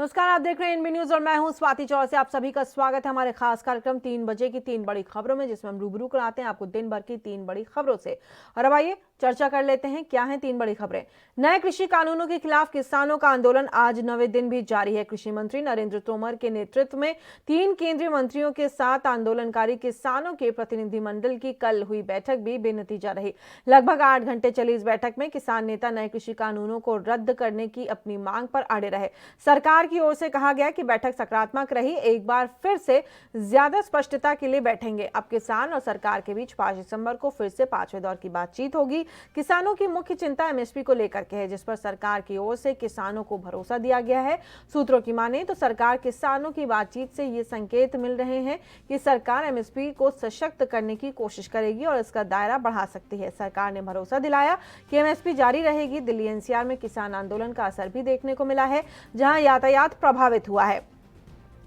नमस्कार, आप देख रहे हैं एनबी न्यूज और मैं हूं स्वाति चौरसिया। आप सभी का स्वागत है हमारे खास कार्यक्रम 3 बजे की 3 बड़ी खबरों में, जिसमें हम रूबरू कराते हैं आपको दिन भर की 3 बड़ी खबरों से। और अब आइए चर्चा कर लेते हैं क्या है 3 बड़ी खबरें। नए कृषि कानूनों के खिलाफ किसानों का आंदोलन आज 9वें दिन भी जारी है। कृषि मंत्री नरेंद्र तोमर के नेतृत्व में 3 केंद्रीय मंत्रियों के साथ आंदोलनकारी किसानों के प्रतिनिधिमंडल की कल हुई बैठक भी बेनतीजा रही। लगभग 8 घंटे चली इस बैठक में किसान नेता नए कृषि कानूनों को रद्द करने की अपनी मांग पर अड़े रहे। सरकार की ओर से कहा गया कि बैठक सकारात्मक रही, एक बार फिर से ज्यादा स्पष्टता के लिए बैठेंगे। अब किसान और सरकार के बीच 5 दिसंबर को फिर से 5वें दौर की बातचीत होगी। किसानों की मुख्य चिंता एमएसपी को लेकर के है, जिस पर सरकार की ओर से किसानों को भरोसा दिया गया है। सूत्रों की माने तो सरकार किसानों की बातचीत से ये संकेत मिल रहे हैं कि सरकार एमएसपी को सशक्त करने की कोशिश करेगी और इसका दायरा बढ़ा सकती है। सरकार ने भरोसा दिलाया कि एमएसपी जारी रहेगी। दिल्ली एनसीआर में किसान आंदोलन का असर भी देखने को मिला है, जहां यातायात प्रभावित हुआ है।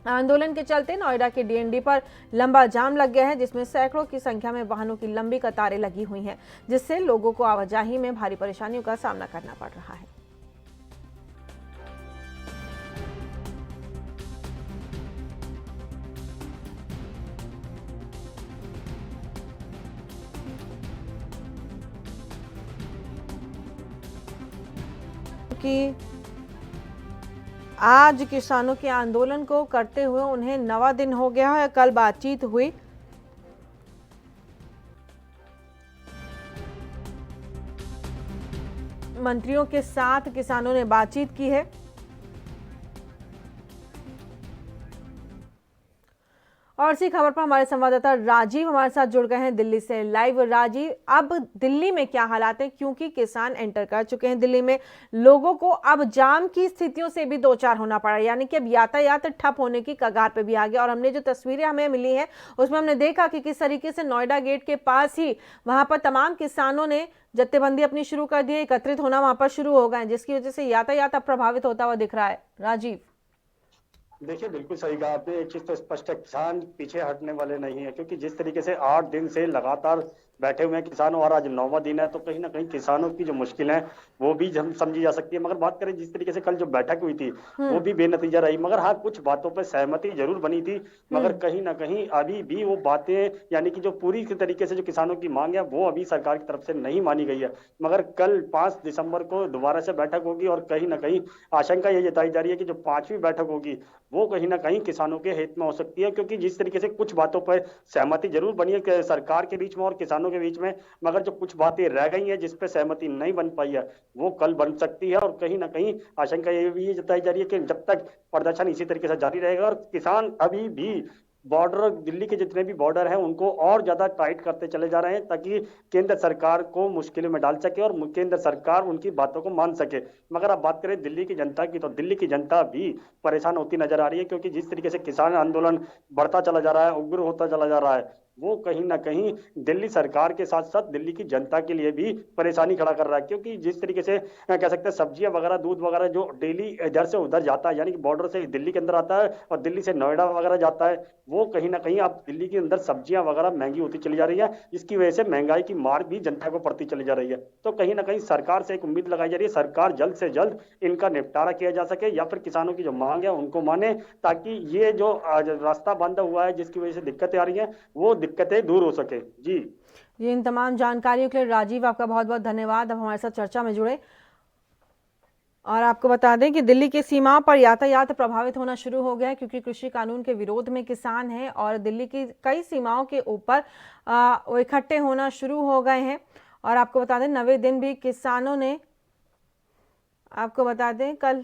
आंदोलन के चलते नोएडा के डीएनडी पर लंबा जाम लग गया है, जिसमें सैकड़ों की संख्या में वाहनों की लंबी कतारें लगी हुई हैं, जिससे लोगों को आवाजाही में भारी परेशानियों का सामना करना पड़ रहा है। कि आज किसानों के आंदोलन को करते हुए उन्हें 9वां दिन हो गया है। कल बातचीत हुई। मंत्रियों के साथ किसानों ने बातचीत की है। और इसी खबर पर हमारे संवाददाता राजीव हमारे साथ जुड़ गए हैं दिल्ली से लाइव। राजीव, अब दिल्ली में क्या हालात हैं, क्योंकि किसान एंटर कर चुके हैं दिल्ली में, लोगों को अब जाम की स्थितियों से भी दो चार होना पड़ा, यानी कि अब यातायात ठप होने की कगार पे भी आ गया। और हमने जो तस्वीरें हमें मिली हैं उसमें हमने देखा कि किस तरीके से नोएडा गेट के पास ही वहां पर तमाम किसानों ने जत्थेबंदी अपनी शुरू कर दी है, एकत्रित होना वहां पर शुरू हो गए, जिसकी वजह से यातायात अब प्रभावित होता हुआ दिख रहा है। राजीव, देखिए, बिल्कुल सही कहा आपने। एक चीज तो स्पष्ट है, किसान पीछे हटने वाले नहीं है, क्योंकि जिस तरीके से 8 दिन से लगातार बैठे हुए हैं किसानों और आज 9वां दिन है, तो कहीं ना कहीं किसानों की जो मुश्किल है वो भी हम समझी जा सकती है। मगर बात करें जिस तरीके से कल जो बैठक हुई थी वो भी बेनतीजा रही। मगर हाँ, कुछ बातों पर सहमति जरूर बनी थी, मगर कहीं ना कहीं अभी भी वो बातें, यानी कि जो पूरी तरीके से जो किसानों की मांग है वो अभी सरकार की तरफ से नहीं मानी गई है। मगर कल 5 दिसंबर को दोबारा से बैठक होगी और कहीं ना कहीं आशंका ये जताई जा रही है कि जो 5वीं बैठक होगी वो कहीं ना कहीं किसानों के हित में हो सकती है, क्योंकि जिस तरीके से कुछ बातों पर सहमति जरूर बनी है कि सरकार के बीच में और किसानों के बीच में, मगर जो कुछ बातें रह गई हैं जिस पे सहमति नहीं बन पाई है वो कल बन सकती है। और कहीं ना कहीं आशंका ये भी जताई जा रही है कि जब तक प्रदर्शन इसी तरीके से जारी रहेगा और किसान अभी भी बॉर्डर, दिल्ली के जितने भी बॉर्डर हैं उनको और ज्यादा टाइट करते चले जा रहे हैं, ताकि केंद्र सरकार को मुश्किलों में डाल सके और केंद्र सरकार उनकी बातों को मान सके। मगर अब बात करें दिल्ली की जनता की, तो दिल्ली की जनता भी परेशान होती नजर आ रही है, क्योंकि जिस तरीके से किसान आंदोलन बढ़ता चला जा रहा है, उग्र होता चला जा रहा है, वो कहीं ना कहीं दिल्ली सरकार के साथ साथ दिल्ली की जनता के लिए भी परेशानी खड़ा कर रहा है। क्योंकि जिस तरीके से कह सकते हैं सब्जियां वगैरह, दूध वगैरह जो डेली इधर से उधर जाता है, यानी कि बॉर्डर से दिल्ली के अंदर आता है और दिल्ली से नोएडा वगैरह जाता है, वो कहीं ना कहीं अब दिल्ली के अंदर सब्जियां वगैरह महंगी होती चली जा रही है, जिसकी वजह से महंगाई की मार भी जनता को पड़ती चली जा रही है। तो कहीं ना कहीं सरकार से एक उम्मीद लगाई जा रही है, सरकार जल्द से जल्द इनका निपटारा किया जा सके या फिर किसानों की जो मांग है उनको माने, ताकि ये जो रास्ता बंद हुआ है जिसकी वजह से दिक्कतें आ रही हैं वो दिक्कतें दूर हो सके। जी ये इन तमाम जानकारियों के लिए राजीव आपका बहुत बहुत धन्यवाद, अब हमारे साथ चर्चा में जुड़े। और आपको बता दें कि दिल्ली की सीमाओं पर यातायात प्रभावित होना शुरू हो गया है, क्योंकि कृषि कानून के विरोध में किसान हैं और दिल्ली की कई सीमाओं के ऊपर वो इकट्ठे होना शुरू हो गए हैं। और आपको बता दें 9वें दिन भी किसानों ने, आपको बता दें कल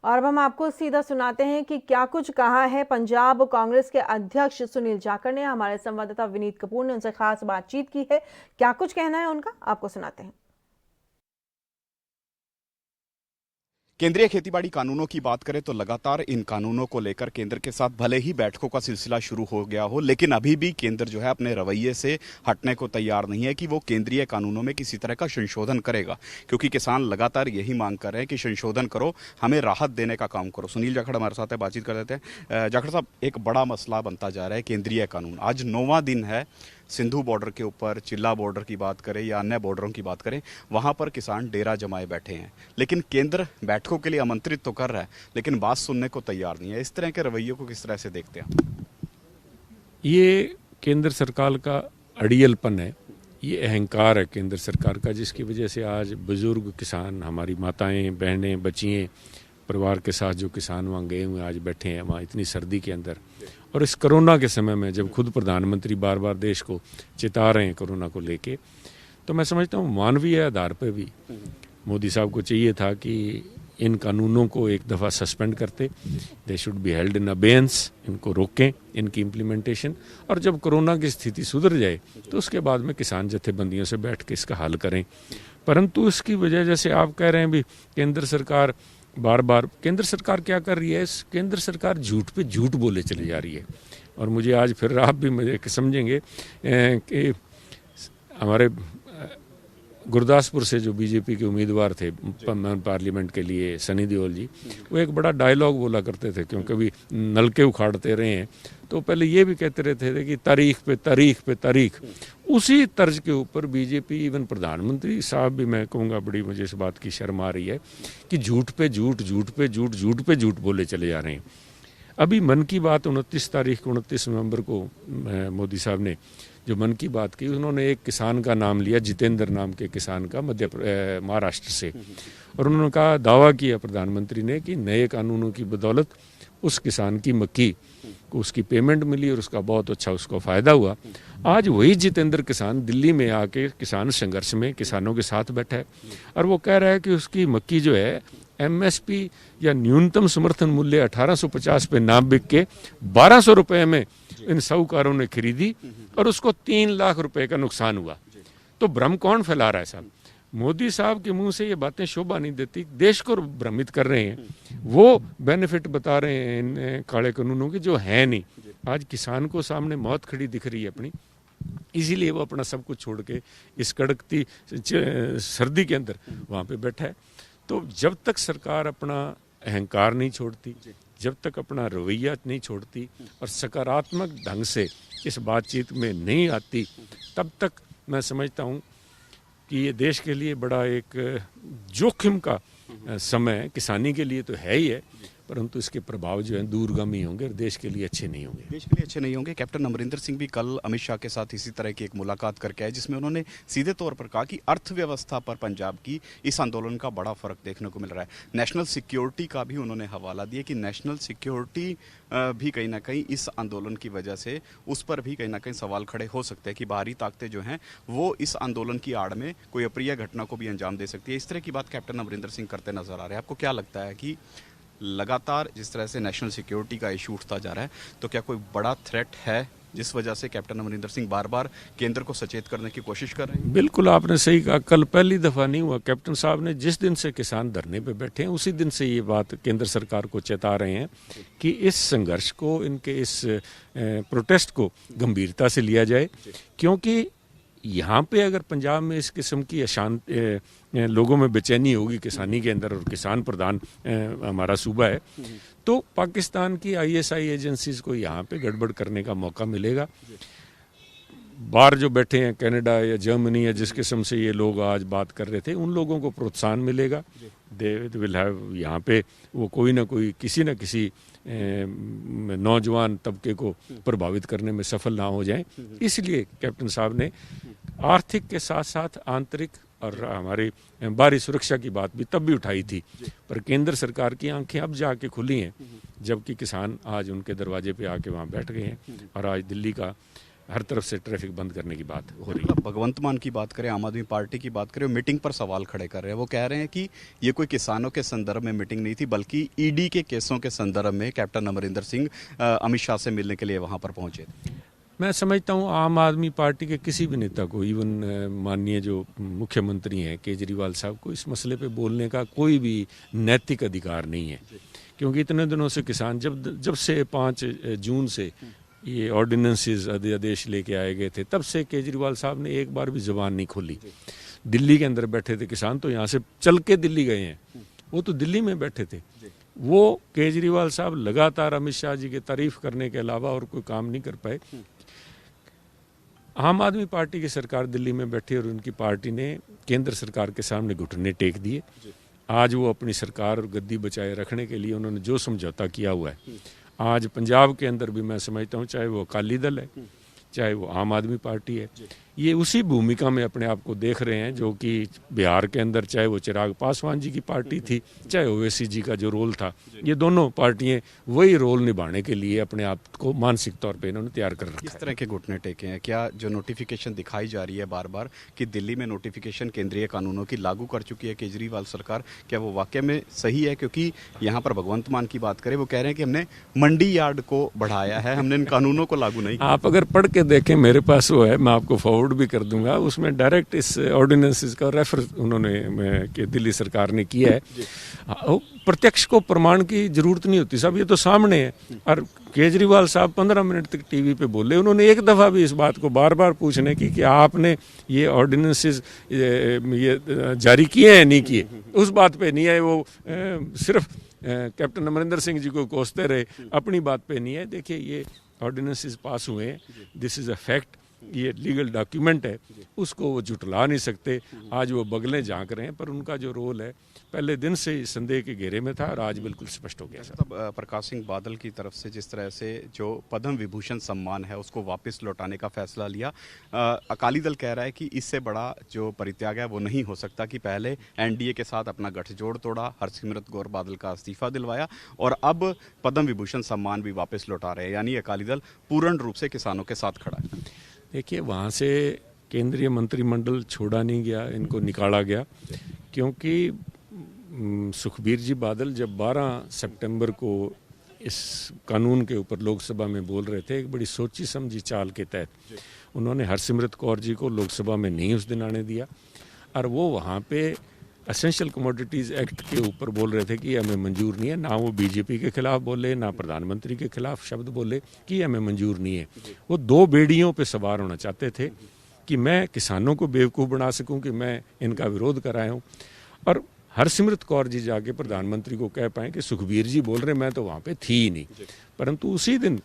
और अब हम आपको सीधा सुनाते हैं कि क्या कुछ कहा है पंजाब कांग्रेस के अध्यक्ष सुनील जाखड़ ने। हमारे संवाददाता विनीत कपूर ने उनसे खास बातचीत की है, क्या कुछ कहना है उनका आपको सुनाते हैं। केंद्रीय खेतीबाड़ी कानूनों की बात करें तो लगातार इन कानूनों को लेकर केंद्र के साथ भले ही बैठकों का सिलसिला शुरू हो गया हो, लेकिन अभी भी केंद्र जो है अपने रवैये से हटने को तैयार नहीं है कि वो केंद्रीय कानूनों में किसी तरह का संशोधन करेगा, क्योंकि किसान लगातार यही मांग कर रहे हैं कि संशोधन करो, हमें राहत देने का काम करो। सुनील जाखड़ हमारे साथ है, बातचीत कर देते हैं। जाखड़ साहब, एक बड़ा मसला बनता जा रहा है केंद्रीय कानून। आज 9वां दिन है, सिंधु बॉर्डर के ऊपर चिल्ला बॉर्डर की बात करें या अन्य बॉर्डरों की बात करें, वहां पर किसान डेरा जमाए बैठे हैं, लेकिन केंद्र बैठकों के लिए आमंत्रित तो कर रहा है लेकिन बात सुनने को तैयार नहीं है। इस तरह के रवैयों को किस तरह से देखते हैं? ये केंद्र सरकार का अड़ियलपन है, ये अहंकार है केंद्र सरकार का, जिसकी वजह से आज बुजुर्ग किसान, हमारी माताएं, बहनें, बच्चियाँ, परिवार के साथ जो किसान वहाँ गए हुए आज बैठे हैं वहाँ इतनी सर्दी के अंदर, और इस कोरोना के समय में जब खुद प्रधानमंत्री बार बार देश को चिता रहे हैं कोरोना को लेके, तो मैं समझता हूँ मानवीय आधार पर भी मोदी साहब को चाहिए था कि इन कानूनों को एक दफ़ा सस्पेंड करते, they should be held in abeyance, इनको रोकें इनकी इम्प्लीमेंटेशन, और जब कोरोना की स्थिति सुधर जाए तो उसके बाद में किसान जथेबंदियों से बैठ के इसका हल करें। परंतु इसकी वजह, जैसे आप कह रहे हैं भी केंद्र सरकार बार बार, केंद्र सरकार क्या कर रही है, केंद्र सरकार झूठ पे झूठ बोले चली जा रही है। और मुझे आज फिर आप भी मुझे समझेंगे कि हमारे गुरदासपुर से जो बीजेपी के उम्मीदवार थे पार्लियामेंट के लिए, सनी देओल जी, वो एक बड़ा डायलॉग बोला करते थे, क्योंकि अभी नलके उखाड़ते रहे हैं तो पहले ये भी कहते रहते थे कि तारीख पे तारीख पे तारीख। उसी तर्ज के ऊपर बीजेपी, इवन प्रधानमंत्री साहब भी, मैं कहूँगा बड़ी मुझे इस बात की शर्म आ रही है कि झूठ पे झूठ, झूठ पे झूठ, झूठ पे झूठ बोले चले जा रहे हैं। अभी मन की बात 29 तारीख को, 29 नवंबर को मोदी साहब ने जो मन की बात की, उन्होंने एक किसान का नाम लिया, जितेंद्र नाम के किसान का, महाराष्ट्र से, और उन्होंने कहा, दावा किया प्रधानमंत्री ने कि नए कानूनों की बदौलत उस किसान की मक्की को उसकी पेमेंट मिली और उसका बहुत अच्छा उसको फ़ायदा हुआ। आज वही जितेंद्र किसान दिल्ली में आके किसान संघर्ष में किसानों के साथ बैठा है और वो कह रहा है कि उसकी मक्की जो है एमएसपी या न्यूनतम समर्थन मूल्य 1850 पे ना बिक के 1200 रुपये में इन साहूकारों ने खरीदी और उसको 3 लाख रुपए का नुकसान हुआ। तो भ्रम कौन फैला रहा है साहब? मोदी साहब के मुंह से ये बातें शोभा नहीं देती, देश को भ्रमित कर रहे हैं। वो बेनिफिट बता रहे हैं इन काले कानूनों की जो है नहीं। आज किसान को सामने मौत खड़ी दिख रही है अपनी, इसीलिए वो अपना सब कुछ छोड़ के इस कड़कती सर्दी के अंदर वहाँ पे बैठा है। तो जब तक सरकार अपना अहंकार नहीं छोड़ती, जब तक अपना रवैया नहीं छोड़ती और सकारात्मक ढंग से इस बातचीत में नहीं आती, तब तक मैं समझता हूँ कि ये देश के लिए बड़ा एक जोखिम का समय किसानी के लिए तो है ही है, परंतु इसके प्रभाव जो है दूरगामी होंगे और देश के लिए अच्छे नहीं होंगे। देश के लिए अच्छे नहीं होंगे। कैप्टन अमरिंदर सिंह भी कल अमित शाह के साथ इसी तरह की एक मुलाकात करके आए, जिसमें उन्होंने सीधे तौर पर कहा कि अर्थव्यवस्था पर पंजाब की इस आंदोलन का बड़ा फर्क देखने को मिल रहा है। नेशनल सिक्योरिटी का भी उन्होंने हवाला दिया कि नेशनल सिक्योरिटी भी कहीं ना कहीं इस आंदोलन की वजह से उस पर भी कहीं ना कहीं सवाल खड़े हो सकते हैं कि बाहरी ताकतें जो हैं वो इस आंदोलन की आड़ में कोई अप्रिय घटना को भी अंजाम दे सकती है। इस तरह की बात कैप्टन अमरिंदर सिंह करते नजर आ रहे हैं। आपको क्या लगता है कि लगातार जिस तरह से नेशनल सिक्योरिटी का इशू उठता जा रहा है, तो क्या कोई बड़ा थ्रेट है जिस वजह से कैप्टन अमरिंदर सिंह बार बार केंद्र को सचेत करने की कोशिश कर रहे हैं? बिल्कुल आपने सही कहा। कल पहली दफ़ा नहीं हुआ, कैप्टन साहब ने जिस दिन से किसान धरने पे बैठे हैं उसी दिन से ये बात केंद्र सरकार को चेता रहे हैं कि इस संघर्ष को, इनके इस प्रोटेस्ट को गंभीरता से लिया जाए, क्योंकि यहाँ पे अगर पंजाब में इस किस्म की अशांति, लोगों में बेचैनी होगी किसानी के अंदर, और किसान प्रधान हमारा सूबा है, तो पाकिस्तान की आईएसआई एजेंसीज को यहाँ पे गड़बड़ करने का मौका मिलेगा। बाहर जो बैठे हैं कनाडा या जर्मनी या जिस किस्म से ये लोग आज बात कर रहे थे, उन लोगों को प्रोत्साहन मिलेगा। दे विल हैव, यहाँ पे वो कोई ना कोई किसी न किसी नौजवान तबके को प्रभावित करने में सफल ना हो जाएं। इसलिए कैप्टन साहब ने आर्थिक के साथ साथ आंतरिक और हमारी बाहरी सुरक्षा की बात भी तब भी उठाई थी, पर केंद्र सरकार की आंखें अब जाके खुली हैं, जबकि किसान आज उनके दरवाजे पे आके वहाँ बैठ गए हैं और आज दिल्ली का हर तरफ से ट्रैफिक बंद करने की बात हो रही है। भगवंत मान की बात करें, आम आदमी पार्टी की बात करें, मीटिंग पर सवाल खड़े कर रहे हैं। वो कह रहे हैं कि ये कोई किसानों के संदर्भ में मीटिंग नहीं थी, बल्कि ईडी के केसों के संदर्भ में कैप्टन अमरिंदर सिंह अमित शाह से मिलने के लिए वहां पर पहुंचे थे। मैं समझता हूँ आम आदमी पार्टी के किसी भी नेता को, इवन माननीय जो मुख्यमंत्री हैं केजरीवाल साहब को, इस मसले पे बोलने का कोई भी नैतिक अधिकार नहीं है। क्योंकि इतने दिनों से किसान जब से 5 जून से ये ऑर्डिनेंसेस आदेश लेके आए गए थे, तब से केजरीवाल साहब ने एक बार भी जुबान नहीं खोली। दिल्ली के अंदर बैठे थे किसान, तो यहाँ से चल के दिल्ली गए हैं, वो तो दिल्ली में बैठे थे। वो केजरीवाल साहब लगातार अमित शाह जी की तारीफ करने के अलावा और कोई काम नहीं कर पाए। आम आदमी पार्टी की सरकार दिल्ली में बैठी और उनकी पार्टी ने केंद्र सरकार के सामने घुटने टेक दिए। आज वो अपनी सरकार और गद्दी बचाए रखने के लिए उन्होंने जो समझौता किया हुआ है, आज पंजाब के अंदर भी मैं समझता हूँ, चाहे वो अकाली दल है चाहे वो आम आदमी पार्टी है, ये उसी भूमिका में अपने आप को देख रहे हैं जो कि बिहार के अंदर चाहे वो चिराग पासवान जी की पार्टी थी, चाहे ओवैसी जी का जो रोल था, ये दोनों पार्टियां वही रोल निभाने के लिए अपने आप को मानसिक तौर पे इन्होंने तैयार कर रखा है। किस तरह के घुटने टेके हैं? क्या जो नोटिफिकेशन दिखाई जा रही है बार बार कि दिल्ली में नोटिफिकेशन केंद्रीय कानूनों की लागू कर चुकी है केजरीवाल सरकार, क्या वो वाकई में सही है? क्योंकि यहाँ पर भगवंत मान की बात करें, वो कह रहे हैं कि हमने मंडी यार्ड को बढ़ाया है, हमने इन कानूनों को लागू नहीं। आप अगर पढ़ के देखें, मेरे पास वो है, मैं आपको फॉरवर्ड भी कर दूंगा, उसमें डायरेक्ट इस ऑर्डिनेंसेस का रेफर उन्होंने दिल्ली सरकार ने किया है। प्रत्यक्ष को प्रमाण की जरूरत नहीं होती साहब, ये तो सामने है। और केजरीवाल साहब 15 मिनट तक टीवी पे बोले, उन्होंने एक दफ़ा भी इस बात को बार बार पूछने की कि आपने ये ऑर्डिनेंसेस ये जारी किए हैं नहीं किए, उस बात पे नहीं है। वो सिर्फ कैप्टन अमरिंदर सिंह जी को कोसते रहे, अपनी बात पे नहीं है। देखिए ये ऑर्डिनेंसेस पास हुए हैं, दिस इज़ अ फैक्ट, ये लीगल डॉक्यूमेंट है, उसको वो जुटला नहीं सकते। आज वो बगलें झांक रहे हैं, पर उनका जो रोल है पहले दिन से ही संदेह के घेरे में था और आज बिल्कुल स्पष्ट हो गया। तब प्रकाश सिंह बादल की तरफ से जिस तरह से जो पद्म विभूषण सम्मान है उसको वापस लौटाने का फैसला लिया, अकाली दल कह रहा है कि इससे बड़ा जो परित्याग है वो नहीं हो सकता कि पहले एनडीए के साथ अपना गठजोड़ तोड़ा, हरसिमरत कौर बादल का इस्तीफा दिलवाया और अब पद्म विभूषण सम्मान भी वापस लौटा रहे हैं, यानी अकाली दल पूर्ण रूप से किसानों के साथ खड़ा है। देखिए वहाँ से केंद्रीय मंत्रिमंडल छोड़ा नहीं गया, इनको निकाला गया, क्योंकि सुखबीर जी बादल जब 12 सितंबर को इस कानून के ऊपर लोकसभा में बोल रहे थे, एक बड़ी सोची समझी चाल के तहत उन्होंने हरसिमरत कौर जी को लोकसभा में नहीं उस दिन आने दिया और वो वहाँ पे एसेंशियल कमोडिटीज़ एक्ट के ऊपर बोल रहे थे कि हमें मंजूर नहीं है। ना वो बीजेपी के खिलाफ बोले, ना प्रधानमंत्री के खिलाफ शब्द बोले कि हमें मंजूर नहीं है। वो 2 बेड़ियों पे सवार होना चाहते थे कि मैं किसानों को बेवकूफ़ बना सकूं कि मैं इनका विरोध कराया हूँ, और हरसिमरत कौर जी जाके प्रधानमंत्री को कह पाएँ कि सुखबीर जी बोल रहे, मैं तो वहाँ पे थी ही नहीं। परंतु उसी दिन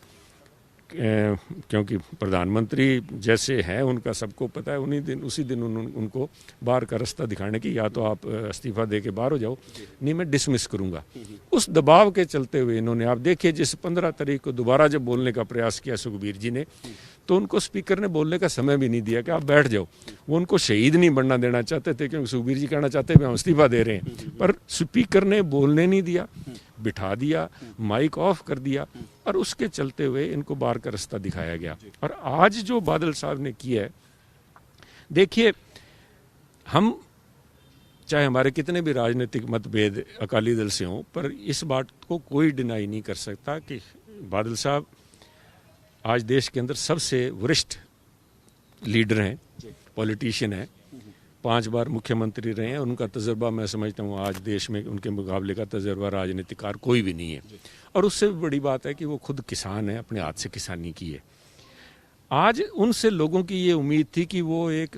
क्योंकि प्रधानमंत्री जैसे हैं उनका सबको पता है, उसी दिन उनको बाहर का रास्ता दिखाने की, या तो आप इस्तीफा दे के बाहर हो जाओ, नहीं मैं डिसमिस करूंगा। उस दबाव के चलते हुए इन्होंने, आप देखिए जिस 15 तारीख को दोबारा जब बोलने का प्रयास किया सुखबीर जी ने, तो उनको स्पीकर ने बोलने का समय भी नहीं दिया कि आप बैठ जाओ। वो उनको शहीद नहीं बनना देना चाहते थे, क्योंकि सुखबीर जी कहना चाहते थे हम इस्तीफा दे रहे हैं, पर स्पीकर ने बोलने नहीं दिया, बिठा दिया, माइक ऑफ कर दिया, और उसके चलते हुए इनको बाहर का रास्ता दिखाया गया। और आज जो बादल साहब ने किया है, देखिए हम चाहे हमारे कितने भी राजनीतिक मतभेद अकाली दल से हों, पर इस बात को कोई डिनाई नहीं कर सकता कि बादल साहब आज देश के अंदर सबसे वरिष्ठ लीडर हैं, पॉलिटिशियन हैं, 5 बार मुख्यमंत्री रहे हैं। उनका तजर्बा मैं समझता हूँ आज देश में उनके मुकाबले का तजर्बा राजनीतिकार कोई भी नहीं है। और उससे भी बड़ी बात है कि वो खुद किसान है, अपने हाथ से किसानी की है। आज उनसे लोगों की ये उम्मीद थी कि वो एक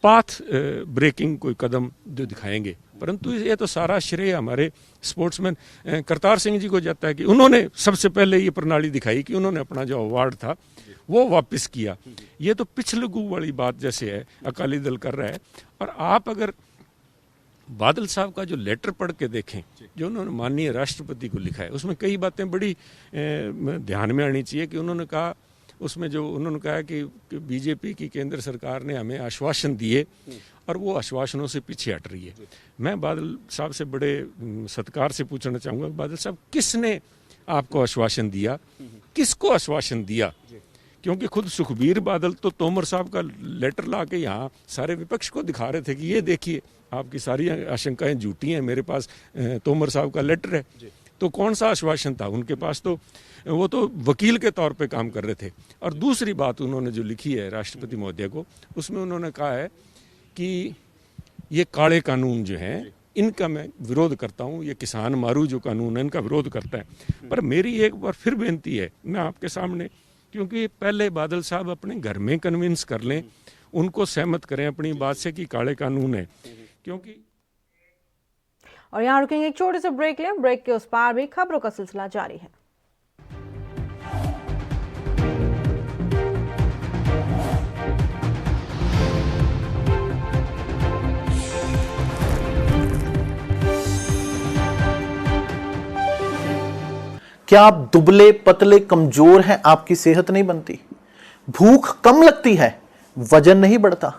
पाथ ब्रेकिंग कोई कदम जो दिखाएंगे, परंतु ये तो सारा श्रेय हमारे स्पोर्ट्समैन करतार सिंह जी को जाता है कि उन्होंने सबसे पहले ये प्रणाली दिखाई कि उन्होंने अपना जो अवार्ड था वो वापस किया। ये तो पिछलगू वाली बात जैसे है अकाली दल कर रहा है। और आप अगर बादल साहब का जो लेटर पढ़ के देखें जो उन्होंने माननीय राष्ट्रपति को लिखा है, उसमें कई बातें बड़ी ध्यान में आनी चाहिए। कि उन्होंने कहा, उसमें जो उन्होंने कहा कि बीजेपी की केंद्र सरकार ने हमें आश्वासन दिए और वो आश्वासनों से पीछे हट रही है। मैं बादल साहब से बड़े सत्कार से पूछना चाहूँगा, बादल साहब किसने आपको आश्वासन दिया, किसको आश्वासन दिया? क्योंकि खुद सुखबीर बादल तो तोमर साहब का लेटर ला के यहाँ सारे विपक्ष को दिखा रहे थे कि ये देखिए आपकी सारी आशंकाएं झूठी हैं, मेरे पास तोमर साहब का लेटर है। तो कौन सा आश्वासन था उनके पास? तो वो तो वकील के तौर पे काम कर रहे थे। और दूसरी बात उन्होंने जो लिखी है राष्ट्रपति महोदय को, उसमें उन्होंने कहा है कि ये काले कानून जो हैं इनका मैं विरोध करता हूँ, ये किसान मारू जो कानून है इनका विरोध करता है। पर मेरी एक बार फिर बेनती है मैं आपके सामने, क्योंकि पहले बादल साहब अपने घर में कन्विंस कर लें, उनको सहमत करें अपनी बात से कि काले कानून है, क्योंकि। और यहाँ रुकेंगे, एक छोटे से ब्रेक लें। ब्रेक के उस पार भी खबरों का सिलसिला जारी है। क्या आप दुबले पतले कमजोर हैं? आपकी सेहत नहीं बनती, भूख कम लगती है, वजन नहीं बढ़ता?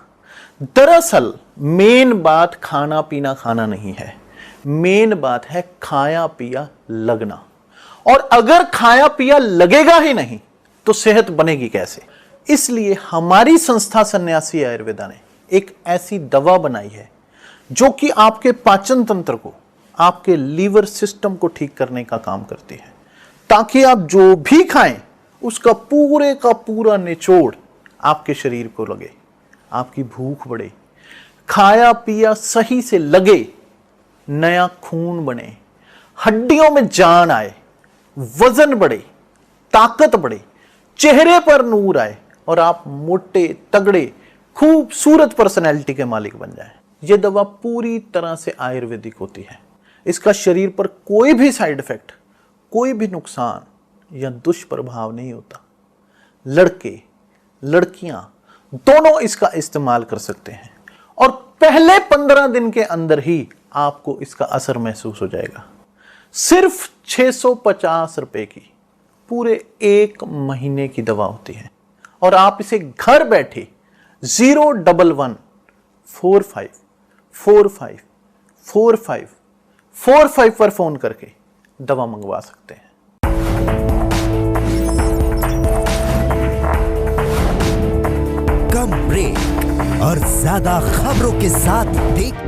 दरअसल मेन बात खाना पीना खाना नहीं है, मेन बात है खाया पिया लगना। और अगर खाया पिया लगेगा ही नहीं तो सेहत बनेगी कैसे? इसलिए हमारी संस्था सन्यासी आयुर्वेदा ने एक ऐसी दवा बनाई है जो कि आपके पाचन तंत्र को, आपके लीवर सिस्टम को ठीक करने का काम करती है, ताकि आप जो भी खाएं उसका पूरे का पूरा निचोड़ आपके शरीर को लगे, आपकी भूख बढ़े, खाया पिया सही से लगे, नया खून बने, हड्डियों में जान आए, वजन बढ़े, ताकत बढ़े, चेहरे पर नूर आए और आप मोटे तगड़े खूबसूरत पर्सनैलिटी के मालिक बन जाएं। यह दवा पूरी तरह से आयुर्वेदिक होती है। इसका शरीर पर कोई भी साइड इफेक्ट, कोई भी नुकसान या दुष्प्रभाव नहीं होता। लड़के लड़कियां दोनों इसका इस्तेमाल कर सकते हैं और पहले 15 दिन के अंदर ही आपको इसका असर महसूस हो जाएगा। सिर्फ 650 रुपए की पूरे 1 महीने की दवा होती है और आप इसे घर बैठे 011 45 45 45 45 पर फोन करके दवा मंगवा सकते हैं। कम ब्रेक और ज्यादा खबरों के साथ देख।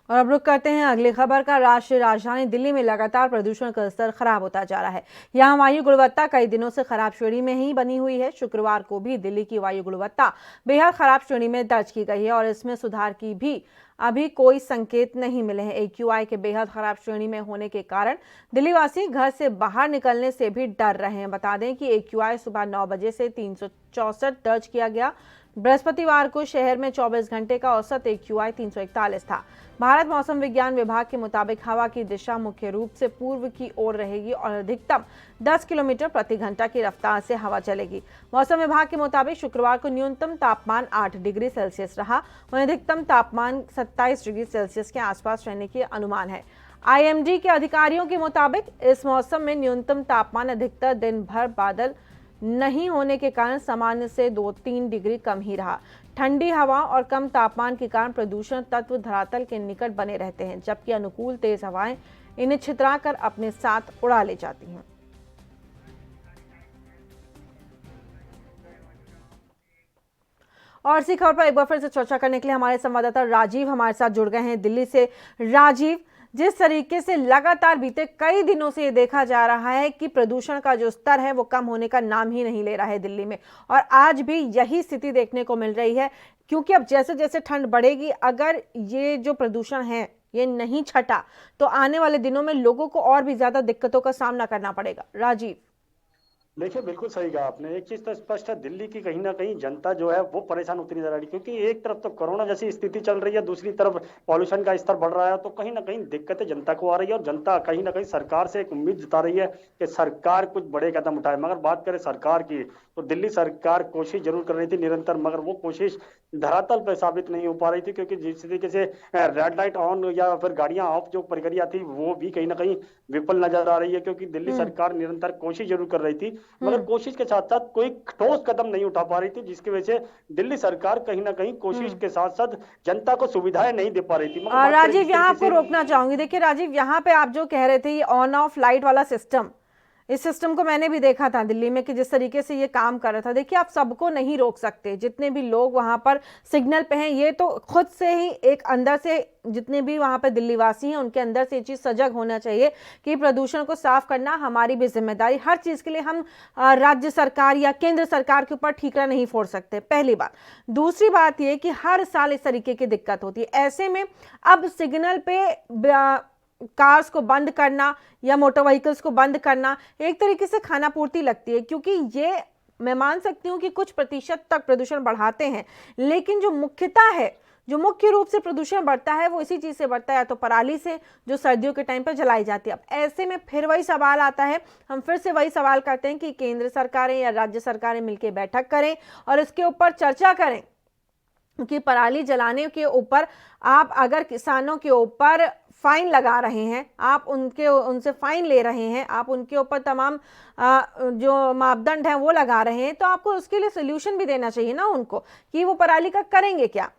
और अब रुक करते हैं अगली खबर का। राष्ट्रीय राजधानी दिल्ली में लगातार प्रदूषण का स्तर खराब होता जा रहा है। यहाँ वायु गुणवत्ता कई दिनों से खराब श्रेणी में ही बनी हुई है। शुक्रवार को भी दिल्ली की वायु गुणवत्ता बेहद खराब श्रेणी में दर्ज की गई है और इसमें सुधार की भी अभी कोई संकेत नहीं मिले हैं। AQI के बेहद खराब श्रेणी में होने के कारण दिल्ली वासी घर से बाहर निकलने से भी डर रहे हैं। बता दें कि AQI सुबह 9 बजे से 364 दर्ज किया गया। बृहस्पतिवार को शहर में 24 घंटे का औसत AQI 341 था। भारत मौसम विज्ञान विभाग के मुताबिक हवा की दिशा मुख्य रूप से पूर्व की ओर रहेगी और अधिकतम 10 किलोमीटर प्रति घंटा की रफ्तार से हवा चलेगी। मौसम विभाग के मुताबिक शुक्रवार को न्यूनतम तापमान 8 डिग्री सेल्सियस रहा, वहीं अधिकतम तापमान 27 डिग्री सेल्सियस के आसपास रहने की अनुमान है। IMD के अधिकारियों के मुताबिक इस मौसम में न्यूनतम तापमान अधिकतर दिन भर बादल नहीं होने के कारण सामान्य से 2-3 डिग्री कम ही रहा। ठंडी हवा और कम तापमान के कारण प्रदूषण तत्व धरातल के निकट बने रहते हैं, जबकि अनुकूल तेज हवाएं इन्हें छितराकर अपने साथ उड़ा ले जाती हैं। और इसी खबर पर एक बार फिर से चर्चा करने के लिए हमारे संवाददाता राजीव हमारे साथ जुड़ गए हैं दिल्ली से। राजीव, जिस तरीके से लगातार बीते कई दिनों से ये देखा जा रहा है कि प्रदूषण का जो स्तर है वो कम होने का नाम ही नहीं ले रहा है दिल्ली में, और आज भी यही स्थिति देखने को मिल रही है, क्योंकि अब जैसे जैसे ठंड बढ़ेगी, अगर ये जो प्रदूषण है ये नहीं छटा तो आने वाले दिनों में लोगों को और भी ज्यादा दिक्कतों का सामना करना पड़ेगा। राजीव, देखिए बिल्कुल सही कहा आपने। एक चीज तो स्पष्ट है, दिल्ली की कहीं ना कहीं जनता जो है वो परेशान होती नजर आ रही है, क्योंकि एक तरफ तो कोरोना जैसी स्थिति चल रही है, दूसरी तरफ पॉल्यूशन का स्तर बढ़ रहा है, तो कहीं ना कहीं दिक्कतें जनता को आ रही है और जनता कहीं ना कहीं सरकार से एक उम्मीद जता रही है कि सरकार कुछ बड़े कदम उठाए। मगर बात करें सरकार की तो दिल्ली सरकार कोशिश जरूर कर रही थी निरंतर, मगर वो कोशिश धरातल पर साबित नहीं हो पा रही थी, क्योंकि जिस तरीके से रेड लाइट ऑन या फिर गाड़ियां ऑफ जो प्रक्रिया थी वो भी कहीं ना कहीं विफल नजर आ रही है, क्योंकि दिल्ली सरकार निरंतर कोशिश जरूर कर रही थी मगर कोशिश के साथ साथ कोई ठोस कदम नहीं उठा पा रही थी, जिसकी वजह से दिल्ली सरकार कहीं ना कहीं कोशिश के साथ साथ जनता को सुविधाएं नहीं दे पा रही थी। राजीव, यहाँ आपको रोकना चाहूंगी। देखिए राजीव, यहाँ पे आप जो कह रहे थे ये ऑन ऑफ लाइट वाला सिस्टम, इस सिस्टम को मैंने भी देखा था दिल्ली में कि जिस तरीके से ये काम कर रहा था। देखिए, आप सबको नहीं रोक सकते, जितने भी लोग वहां पर सिग्नल पे हैं, ये तो खुद से ही एक अंदर से जितने भी वहां पर दिल्ली वासी हैं उनके अंदर से ये चीज सजग होना चाहिए कि प्रदूषण को साफ करना हमारी भी जिम्मेदारी। हर चीज के लिए हम राज्य सरकार या केंद्र सरकार के ऊपर ठीकरा नहीं फोड़ सकते, पहली बात। दूसरी बात ये कि हर साल इस तरीके की दिक्कत होती है। ऐसे में अब सिग्नल पे कार्स को बंद करना या मोटर व्हीकल्स को बंद करना एक तरीके से खाना पूर्ति लगती है, क्योंकि ये मैं मान सकती हूँ कि कुछ प्रतिशत तक प्रदूषण बढ़ाते हैं, लेकिन जो मुख्यता है, जो मुख्य रूप से प्रदूषण बढ़ता है वो इसी चीज से बढ़ता है, या तो पराली से जो सर्दियों के टाइम पर जलाई जाती है। अब ऐसे में फिर वही सवाल आता है, हम फिर से वही सवाल करते हैं कि केंद्र सरकारें या राज्य सरकारें मिलकर बैठक करें और इसके ऊपर चर्चा करें कि पराली जलाने के ऊपर आप अगर किसानों के ऊपर फाइन लगा रहे हैं, आप उनसे फाइन ले रहे हैं, आप उनके ऊपर तमाम जो मापदंड हैं वो लगा रहे हैं, तो आपको उसके लिए सोल्यूशन भी देना चाहिए ना उनको कि वो पराली का करेंगे क्या।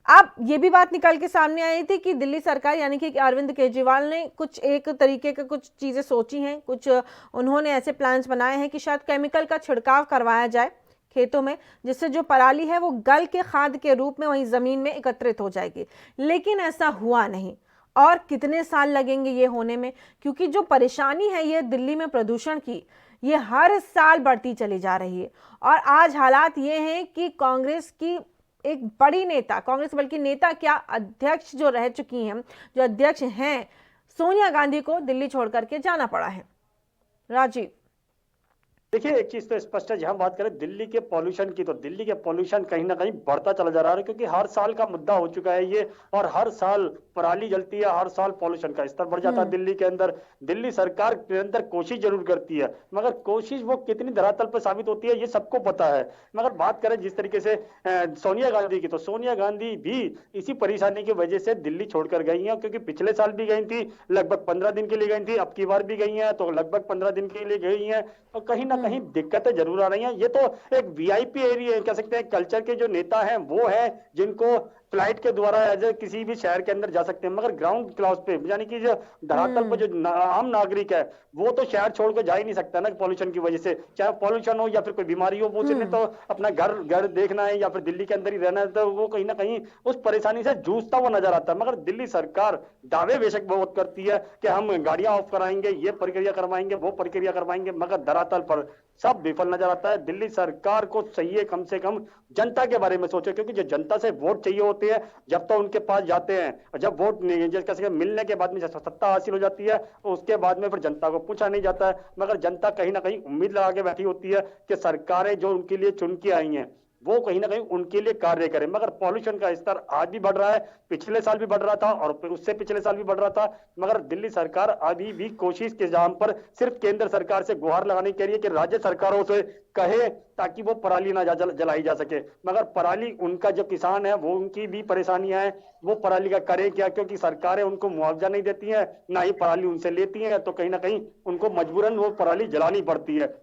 अब ये भी बात निकल के सामने आई थी कि दिल्ली सरकार यानी कि अरविंद केजरीवाल ने कुछ एक तरीके का कुछ चीज़ें सोची हैं, कुछ उन्होंने ऐसे प्लान्स बनाए हैं कि शायद केमिकल का छिड़काव करवाया जाए खेतों में, जिससे जो पराली है वो गल के खाद के रूप में वहीं ज़मीन में एकत्रित हो जाएगी। लेकिन ऐसा हुआ नहीं, और कितने साल लगेंगे ये होने में, क्योंकि जो परेशानी है ये दिल्ली में प्रदूषण की, ये हर साल बढ़ती चली जा रही है। और आज हालात ये हैं कि कांग्रेस की एक बड़ी नेता, कांग्रेस बल्कि नेता क्या अध्यक्ष जो रह चुकी हैं, जो अध्यक्ष हैं, सोनिया गांधी को दिल्ली छोड़ करके जाना पड़ा है। राजीव, देखिए, एक चीज तो स्पष्ट है, जहां बात करें दिल्ली के पॉल्यूशन की, तो दिल्ली के पॉल्यूशन कहीं ना कहीं बढ़ता चला जा रहा है, क्योंकि हर साल का मुद्दा हो चुका है ये, और हर साल पराली जलती है, हर साल पॉल्यूशन का स्तर बढ़ जाता है दिल्ली के अंदर। दिल्ली सरकार निरंतर कोशिश जरूर करती है, मगर कोशिश वो कितनी धरातल पर साबित होती है ये सबको पता है। मगर बात करें जिस तरीके से सोनिया गांधी की, तो सोनिया गांधी भी इसी परेशानी की वजह से दिल्ली छोड़कर गई हैं, क्योंकि पिछले साल भी गई थी, लगभग 15 दिन के लिए गई थी, अब की बार भी गई हैं तो लगभग 15 दिन के लिए गई हैं, और कहीं ना कहीं दिक्कतें जरूर आ रही हैं। ये तो एक वीआईपी एरिया कह सकते हैं, कल्चर के जो नेता हैं वो हैं जिनको फ्लाइट के द्वारा एज किसी भी शहर के अंदर जा सकते हैं, मगर ग्राउंड क्लास पे यानी कि जो धरातल पर जो आम नागरिक है वो तो शहर छोड़कर जा ही नहीं सकता ना पॉल्यूशन की वजह से, चाहे पॉल्यूशन हो या फिर कोई बीमारी हो, वो उसने तो अपना घर देखना है या फिर दिल्ली के अंदर ही रहना है, तो वो कहीं ना कहीं उस परेशानी से जूझता हुआ नजर आता है। मगर दिल्ली सरकार दावे बेशक बहुत करती है कि हम गाड़ियां ऑफ कराएंगे, ये प्रक्रिया करवाएंगे, वो प्रक्रिया करवाएंगे, मगर धरातल पर सब विफल नजर आता है। दिल्ली सरकार को चाहिए कम से कम जनता के बारे में सोचे, क्योंकि जो जनता से वोट चाहिए होते हैं जब तो उनके पास जाते हैं, और जब वोट जैसे मिलने के बाद में जब सत्ता हासिल हो जाती है तो उसके बाद में फिर जनता को पूछा नहीं जाता है। मगर जनता कहीं ना कहीं उम्मीद लगा के बैठी होती है कि सरकारें जो उनके लिए चुन के आई हैं वो कहीं ना कहीं उनके लिए कार्य करें। मगर पॉल्यूशन का स्तर आज भी बढ़ रहा है, पिछले साल भी बढ़ रहा था और उससे पिछले साल भी बढ़ रहा था, मगर दिल्ली सरकार अभी भी कोशिश के जाम पर सिर्फ केंद्र सरकार से गुहार लगाने के लिए कि राज्य सरकारों से कहे ताकि वो पराली ना जलाई जा सके। मगर पराली उनका जो किसान है वो उनकी भी परेशानियां हैं, वो पराली का करे क्या, क्योंकि सरकारें उनको मुआवजा नहीं देती हैं, ना ही पराली उनसे लेती हैं, तो कहीं ना कहीं उनको मजबूरन वो पराली जलानी पड़ती है।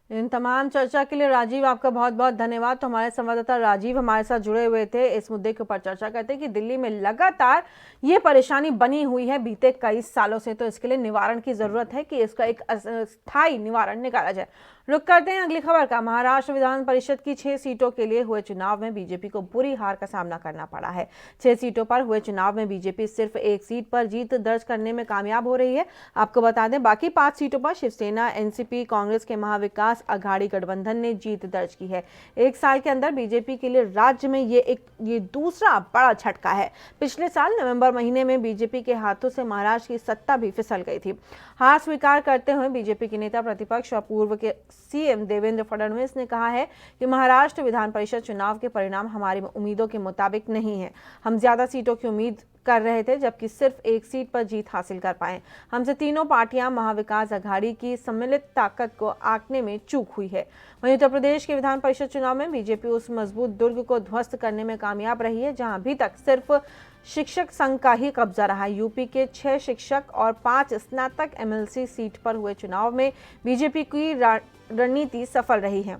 इन तमाम चर्चा के लिए राजीव आपका बहुत बहुत धन्यवाद। तो हमारे संवाददाता राजीव हमारे साथ जुड़े हुए थे, इस मुद्दे के ऊपर चर्चा करते हैं कि दिल्ली में लगातार ये परेशानी बनी हुई है बीते कई सालों से, तो इसके लिए निवारण की जरूरत है कि इसका एक स्थायी निवारण निकाला जाए। रुक करते हैं अगली खबर का। महाराष्ट्र विधान परिषद की 6 सीटों के लिए हुए चुनाव में बीजेपी को बुरी हार का सामना करना पड़ा है। 6 सीटों पर हुए चुनाव में बीजेपी सिर्फ 1 सीट पर जीत दर्ज करने में कामयाब हो रही है। आपको बता दें बाकी 5 सीटों पर शिवसेना, एनसीपी, कांग्रेस के महाविकास आघाड़ी गठबंधन ने जीत दर्ज की है। 1 साल के अंदर बीजेपी के लिए राज्य में ये दूसरा बड़ा झटका है। पिछले साल नवंबर महीने में बीजेपी के हाथों से महाराष्ट्र की सत्ता भी फिसल गई थी। हार स्वीकार करते हुए बीजेपी के नेता प्रतिपक्ष और पूर्व के सीएम देवेंद्र फडणवीस ने कहा है कि महाराष्ट्र विधान परिषद चुनाव के परिणाम हमारी उम्मीदों के मुताबिक नहीं है। हम ज्यादा सीटों की उम्मीद कर रहे थे जबकि सिर्फ 1 सीट पर जीत हासिल कर पाए। हमसे तीनों पार्टियां महाविकास आघाड़ी की सम्मिलित ताकत को आंकने में चूक हुई है। वहीं उत्तर प्रदेश के विधान परिषद चुनाव में बीजेपी उस मजबूत दुर्ग को ध्वस्त करने में कामयाब रही है जहां अभी तक सिर्फ शिक्षक संघ का ही कब्जा रहा। यूपी के 6 शिक्षक और 5 स्नातक एमएलसी सीट पर हुए चुनाव में बीजेपी की रणनीति सफल रही है।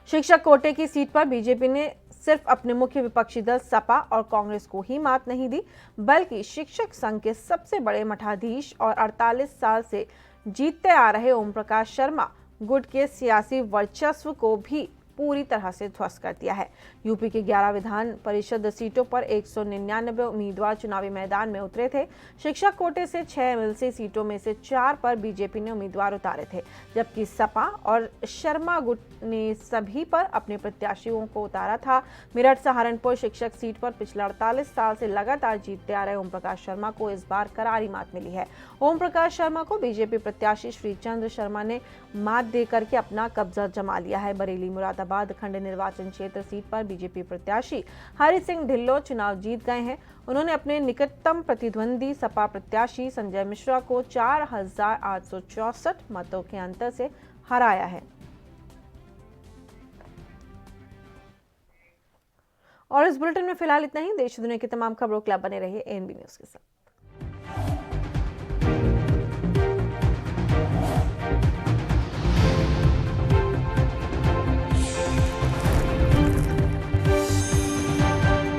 शिक्षक कोटे की सीट पर बीजेपी ने सिर्फ अपने मुख्य विपक्षी दल सपा और कांग्रेस को ही मात नहीं दी, बल्कि शिक्षक संघ के सबसे बड़े मठाधीश और 48 साल से जीतते आ रहे ओम प्रकाश शर्मा गुट के सियासी वर्चस्व को भी पूरी तरह से ध्वस्त कर दिया है। यूपी के 11 विधान परिषद सीटों पर 199 उम्मीदवार चुनावी मैदान में उतरे थे। शिक्षक कोटे से 6 एमएलसी सीटों में से 4 पर बीजेपी ने उम्मीदवार उतारे थे, जबकि सपा और शर्मा गुट ने सभी पर अपने प्रत्याशियों को उतारा था। मेरठ सहारनपुर शिक्षक सीट पर पिछले 48 साल से लगातार जीतते आ रहे ओम प्रकाश शर्मा को इस बार करारी मात मिली है। ओम प्रकाश शर्मा को बीजेपी प्रत्याशी श्रीचंद्र शर्मा ने मात देकर के अपना कब्जा जमा लिया है। बरेली मुरादाबाद खंड निर्वाचन क्षेत्र सीट पर बीजेपी प्रत्याशी हरि सिंह ढिल्लो चुनाव जीत गए हैं। उन्होंने अपने निकटतम प्रतिद्वंदी सपा प्रत्याशी संजय मिश्रा को 4864 मतों के अंतर से हराया है। और इस बुलेटिन में फिलहाल इतना ही। देश दुनिया की तमाम खबरों के लिए बने रहिए एएनबी न्यूज के साथ।